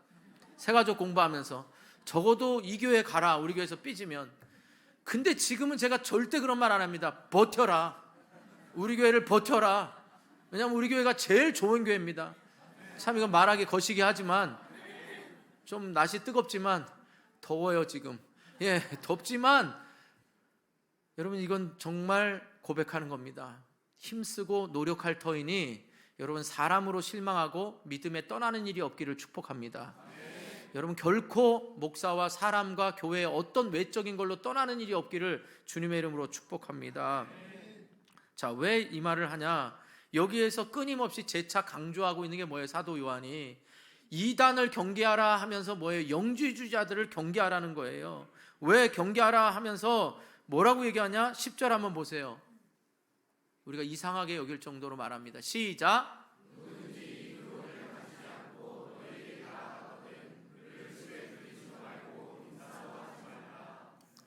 새가족 공부하면서 적어도 이 교회 가라, 우리 교회에서 삐지면. 근데 지금은 제가 절대 그런 말 안 합니다. 버텨라, 우리 교회를 버텨라. 왜냐하면 우리 교회가 제일 좋은 교회입니다. 참 이건 말하기 거시기 하지만 좀 날씨 뜨겁지만 더워요 지금. 예, 덥지만 여러분, 이건 정말 고백하는 겁니다. 힘쓰고 노력할 터이니 여러분, 사람으로 실망하고 믿음에 떠나는 일이 없기를 축복합니다. 여러분, 결코 목사와 사람과 교회의 어떤 외적인 걸로 떠나는 일이 없기를 주님의 이름으로 축복합니다. 자, 왜 이 말을 하냐? 여기에서 끊임없이 재차 강조하고 있는 게 뭐예요? 사도 요한이 이단을 경계하라 하면서 뭐예요? 영지주의자들을 경계하라는 거예요. 왜 경계하라 하면서 뭐라고 얘기하냐? 10절 한번 보세요. 우리가 이상하게 여길 정도로 말합니다. 시작.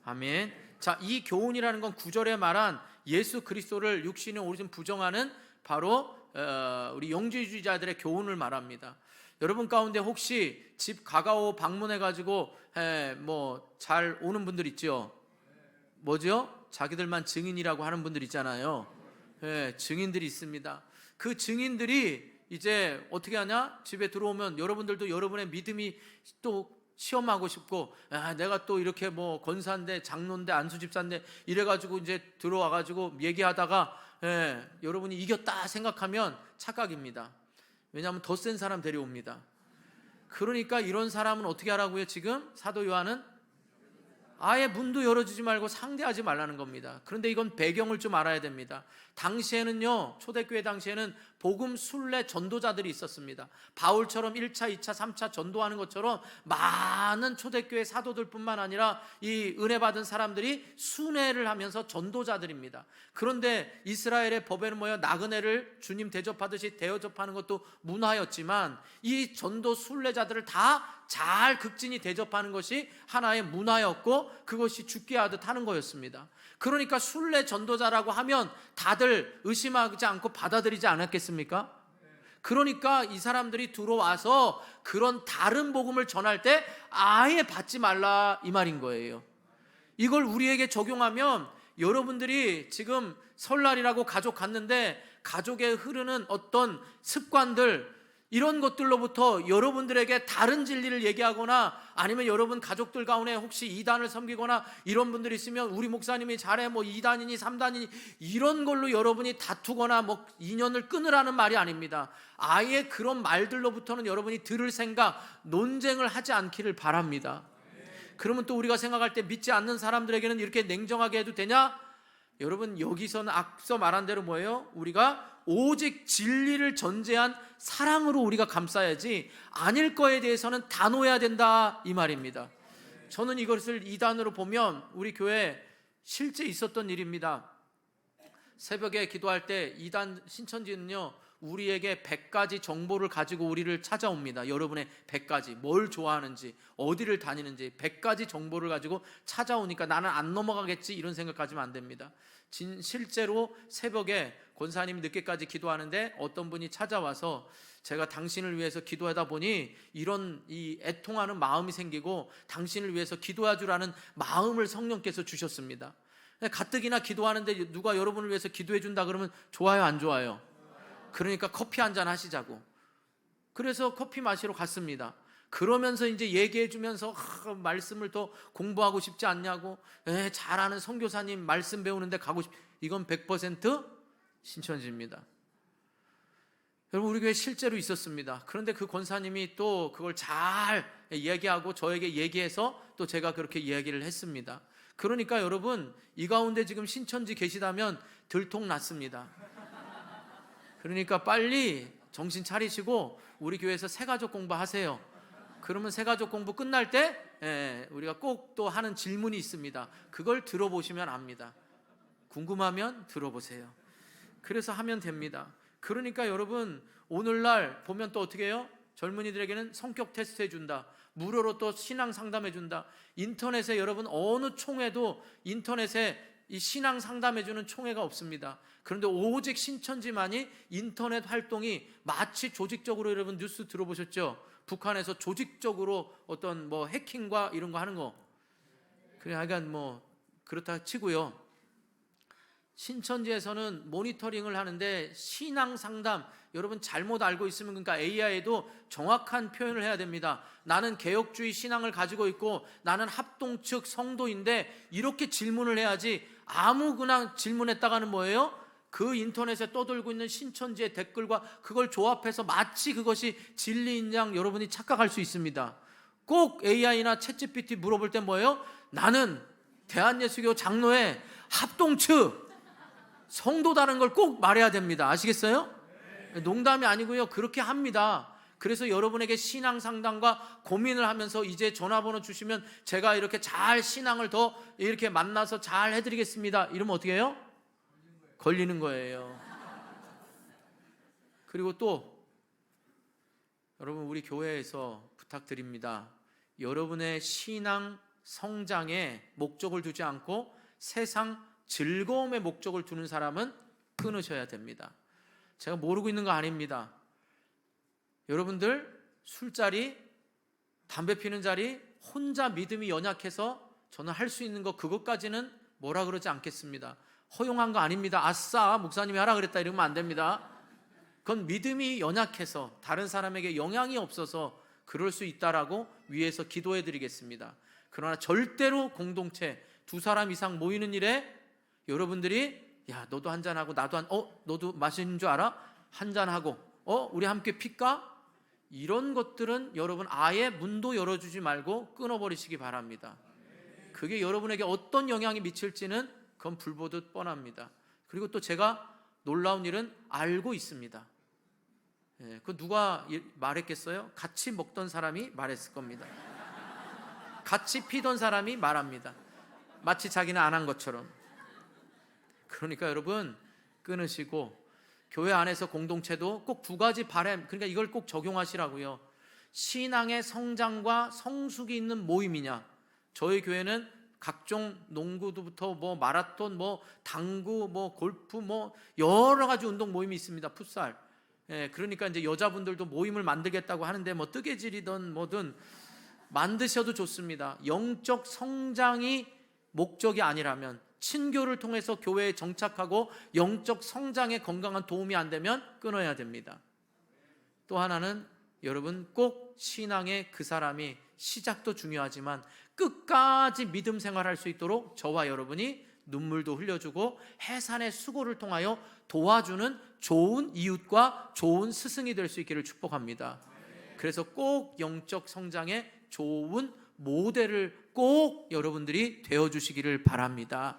아멘. 자, 이 교훈이라는 건 9절에 말한 예수 그리스도를 육신에 오신 부정하는 바로 우리 영지주의자들의 교훈을 말합니다. 여러분 가운데 혹시 집 가까워 방문해가지고 뭐 잘 오는 분들 있죠? 뭐죠? 자기들만 증인이라고 하는 분들 있잖아요. 증인들이 있습니다. 그 증인들이 이제 어떻게 하냐? 집에 들어오면 여러분들도 여러분의 믿음이 또 시험하고 싶고, 내가 또 이렇게 뭐 권사인데 장로인데 안수집사인데 이래가지고 이제 들어와가지고 얘기하다가 여러분이 이겼다 생각하면 착각입니다. 왜냐하면 더 센 사람 데려옵니다. 그러니까 이런 사람은 어떻게 하라고요? 지금 사도 요한은 아예 문도 열어주지 말고 상대하지 말라는 겁니다. 그런데 이건 배경을 좀 알아야 됩니다. 당시에는요, 초대교회 당시에는 복음 순례 전도자들이 있었습니다. 바울처럼 1차, 2차, 3차 전도하는 것처럼 많은 초대교회 사도들뿐만 아니라 이 은혜 받은 사람들이 순회를 하면서 전도자들입니다. 그런데 이스라엘의 법에는 나그네를 주님 대접하듯이 대접하는 것도 문화였지만 이 전도 순례자들을 다 잘 극진히 대접하는 것이 하나의 문화였고 그것이 죽게 하듯 하는 거였습니다. 그러니까 순례 전도자라고 하면 다들 의심하지 않고 받아들이지 않았겠습니까? 그러니까 이 사람들이 들어와서 그런 다른 복음을 전할 때 아예 받지 말라 이 말인 거예요. 이걸 우리에게 적용하면 여러분들이 지금 설날이라고 가족 갔는데 가족에 흐르는 어떤 습관들 이런 것들로부터 여러분들에게 다른 진리를 얘기하거나 아니면 여러분 가족들 가운데 혹시 이단을 섬기거나 이런 분들이 있으면 우리 목사님이 잘해 2단이니 3단이니 이런 걸로 여러분이 다투거나 인연을 끊으라는 말이 아닙니다. 아예 그런 말들로부터는 여러분이 들을 생각, 논쟁을 하지 않기를 바랍니다. 그러면 또 우리가 생각할 때 믿지 않는 사람들에게는 이렇게 냉정하게 해도 되냐? 여러분 여기서는 앞서 말한 대로 뭐예요? 우리가 오직 진리를 전제한 사랑으로 우리가 감싸야지 아닐 거에 대해서는 단호해야 된다 이 말입니다. 저는 이것을 이단으로 보면 우리 교회에 실제 있었던 일입니다. 새벽에 기도할 때 이단 신천지는요 우리에게 100가지 정보를 가지고 우리를 찾아옵니다. 여러분의 100가지 뭘 좋아하는지 어디를 다니는지 100가지 정보를 가지고 찾아오니까 나는 안 넘어가겠지 이런 생각 가지면 안 됩니다. 실제로 새벽에 권사님이 늦게까지 기도하는데 어떤 분이 찾아와서 제가 당신을 위해서 기도하다 보니 이런 이 애통하는 마음이 생기고 당신을 위해서 기도해 주라는 마음을 성령께서 주셨습니다. 가뜩이나 기도하는데 누가 여러분을 위해서 기도해 준다 그러면 좋아요 안 좋아요? 그러니까 커피 한잔 하시자고. 그래서 커피 마시러 갔습니다. 그러면서 이제 얘기해 주면서 말씀을 더 공부하고 싶지 않냐고, 잘 아는 선교사님 말씀 배우는데 가고 싶. 이건 100% 신천지입니다. 여러분 우리 교회 실제로 있었습니다. 그런데 그 권사님이 또 그걸 잘 얘기하고 저에게 얘기해서 또 제가 그렇게 이야기를 했습니다. 그러니까 여러분 이 가운데 지금 신천지 계시다면 들통났습니다. 그러니까 빨리 정신 차리시고 우리 교회에서 새가족 공부하세요. 그러면 새가족 공부 끝날 때 우리가 꼭 또 하는 질문이 있습니다. 그걸 들어보시면 압니다. 궁금하면 들어보세요. 그래서 하면 됩니다. 그러니까 여러분 오늘날 보면 또 어떻게 해요? 젊은이들에게는 성격 테스트 해준다. 무료로 또 신앙 상담해 준다. 인터넷에 여러분 어느 총회도 인터넷에 이 신앙 상담해주는 총회가 없습니다. 그런데 오직 신천지만이 인터넷 활동이 마치 조직적으로 여러분 뉴스 들어보셨죠? 북한에서 조직적으로 어떤 해킹과 이런 거 하는 거. 그래 하여간 그렇다 치고요. 신천지에서는 모니터링을 하는데 신앙 상담 여러분 잘못 알고 있으면 그러니까 AI에도 정확한 표현을 해야 됩니다. 나는 개혁주의 신앙을 가지고 있고 나는 합동 측 성도인데 이렇게 질문을 해야지 아무거나 질문했다가는 뭐예요? 그 인터넷에 떠돌고 있는 신천지의 댓글과 그걸 조합해서 마치 그것이 진리인 양 여러분이 착각할 수 있습니다. 꼭 AI나 챗GPT 물어볼 때 뭐예요? 나는 대한예수교 장로의 합동 측 성도다는 걸 꼭 말해야 됩니다. 아시겠어요? 농담이 아니고요. 그렇게 합니다. 그래서 여러분에게 신앙 상담과 고민을 하면서 이제 전화번호 주시면 제가 이렇게 잘 신앙을 더 이렇게 만나서 잘 해드리겠습니다. 이러면 어떻게 해요? 걸리는 거예요. 그리고 또 여러분 우리 교회에서 부탁드립니다. 여러분의 신앙 성장에 목적을 두지 않고 세상 즐거움의 목적을 두는 사람은 끊으셔야 됩니다. 제가 모르고 있는 거 아닙니다. 여러분들 술자리, 담배 피는 자리, 혼자 믿음이 연약해서 저는 할 수 있는 거 그것까지는 뭐라 그러지 않겠습니다. 허용한 거 아닙니다. 아싸 목사님이 하라 그랬다 이러면 안 됩니다. 그건 믿음이 연약해서 다른 사람에게 영향이 없어서 그럴 수 있다라고 위에서 기도해 드리겠습니다. 그러나 절대로 공동체 2사람 이상 모이는 일에 여러분들이 야 너도 한잔하고 나도 너도 마시는 줄 알아? 한잔하고 우리 함께 필까? 이런 것들은 여러분 아예 문도 열어주지 말고 끊어버리시기 바랍니다. 그게 여러분에게 어떤 영향이 미칠지는 그건 불보듯 뻔합니다. 그리고 또 제가 놀라운 일은 알고 있습니다. 그 누가 말했겠어요? 같이 먹던 사람이 말했을 겁니다. 같이 피던 사람이 말합니다. 마치 자기는 안 한 것처럼. 그러니까 여러분, 끊으시고 교회 안에서 공동체도 꼭 두 가지 바람, 그러니까 이걸 꼭 적용하시라고요. 신앙의 성장과 성숙이 있는 모임이냐. 저희 교회는 각종 농구부터 뭐 마라톤, 뭐 당구, 뭐 골프, 뭐 여러 가지 운동 모임이 있습니다. 풋살. 그러니까 이제 여자분들도 모임을 만들겠다고 하는데 뭐 뜨개질이든 뭐든 만드셔도 좋습니다. 영적 성장이 목적이 아니라면, 친교를 통해서 교회에 정착하고 영적 성장에 건강한 도움이 안 되면 끊어야 됩니다. 또 하나는 여러분, 꼭 신앙의 그 사람이 시작도 중요하지만 끝까지 믿음 생활할 수 있도록 저와 여러분이 눈물도 흘려주고 해산의 수고를 통하여 도와주는 좋은 이웃과 좋은 스승이 될 수 있기를 축복합니다. 그래서 꼭 영적 성장의 좋은 모델을 꼭 여러분들이 되어주시기를 바랍니다.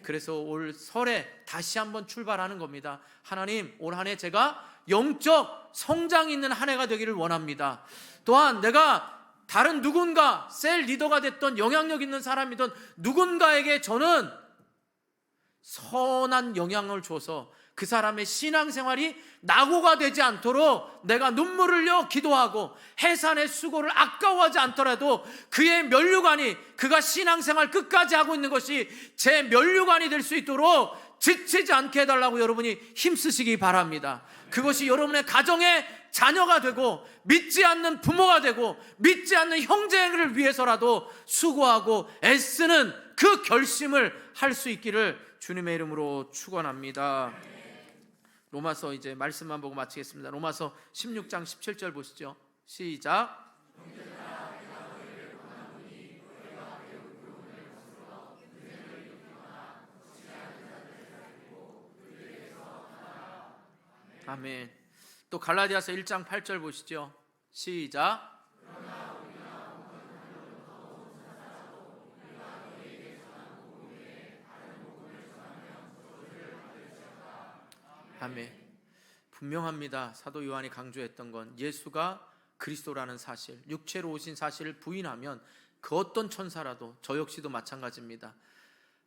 그래서 올 설에 다시 한번 출발하는 겁니다. 하나님, 올 한 해 제가 영적 성장 있는 한 해가 되기를 원합니다. 또한 내가 다른 누군가, 셀 리더가 됐던 영향력 있는 사람이든 누군가에게 저는 선한 영향을 줘서 그 사람의 신앙생활이 낙오가 되지 않도록 내가 눈물을 흘려 기도하고 해산의 수고를 아까워하지 않더라도 그의 면류관이, 그가 신앙생활 끝까지 하고 있는 것이 제 면류관이 될 수 있도록 지치지 않게 해달라고 여러분이 힘쓰시기 바랍니다. 그것이 여러분의 가정의 자녀가 되고 믿지 않는 부모가 되고 믿지 않는 형제를 위해서라도 수고하고 애쓰는 그 결심을 할 수 있기를 주님의 이름으로 축원합니다. 로마서 이제 말씀만 보고 마치겠습니다. 로마서 16장 17절 보시죠. 시작. 아멘. 또 갈라디아서 1장 8절 보시죠. 시작. 아멘. 분명합니다. 사도 요한이 강조했던 건 예수가 그리스도라는 사실, 육체로 오신 사실을 부인하면 그 어떤 천사라도, 저 역시도 마찬가지입니다.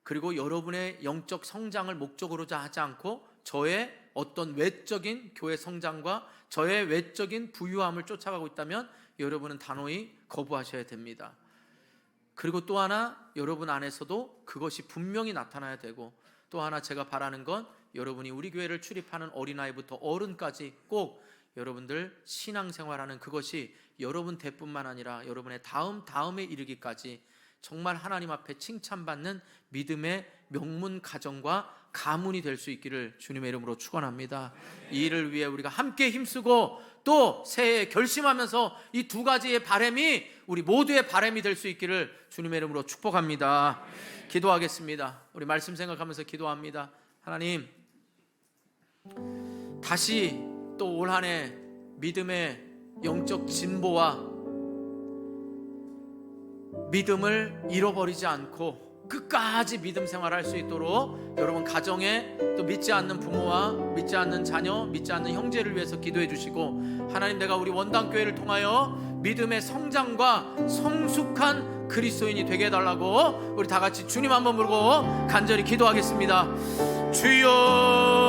그리고 여러분의 영적 성장을 목적으로 하지 않고 저의 어떤 외적인 교회 성장과 저의 외적인 부유함을 쫓아가고 있다면 여러분은 단호히 거부하셔야 됩니다. 그리고 또 하나, 여러분 안에서도 그것이 분명히 나타나야 되고, 또 하나 제가 바라는 건 여러분이 우리 교회를 출입하는 어린아이부터 어른까지 꼭 여러분들 신앙생활하는 그것이 여러분 대뿐만 아니라 여러분의 다음에 이르기까지 정말 하나님 앞에 칭찬받는 믿음의 명문 가정과 가문이 될 수 있기를 주님의 이름으로 축원합니다. 이 일을 위해 우리가 함께 힘쓰고 또 새해에 결심하면서 이 두 가지의 바람이 우리 모두의 바람이 될 수 있기를 주님의 이름으로 축복합니다. 기도하겠습니다. 우리 말씀 생각하면서 기도합니다. 하나님, 다시 또 올 한 해 믿음의 영적 진보와 믿음을 잃어버리지 않고 끝까지 믿음 생활할 수 있도록 여러분 가정에 또 믿지 않는 부모와 믿지 않는 자녀, 믿지 않는 형제를 위해서 기도해 주시고, 하나님, 내가 우리 원당교회를 통하여 믿음의 성장과 성숙한 그리스도인이 되게 해달라고 우리 다 같이 주님 한번 부르고 간절히 기도하겠습니다. 주여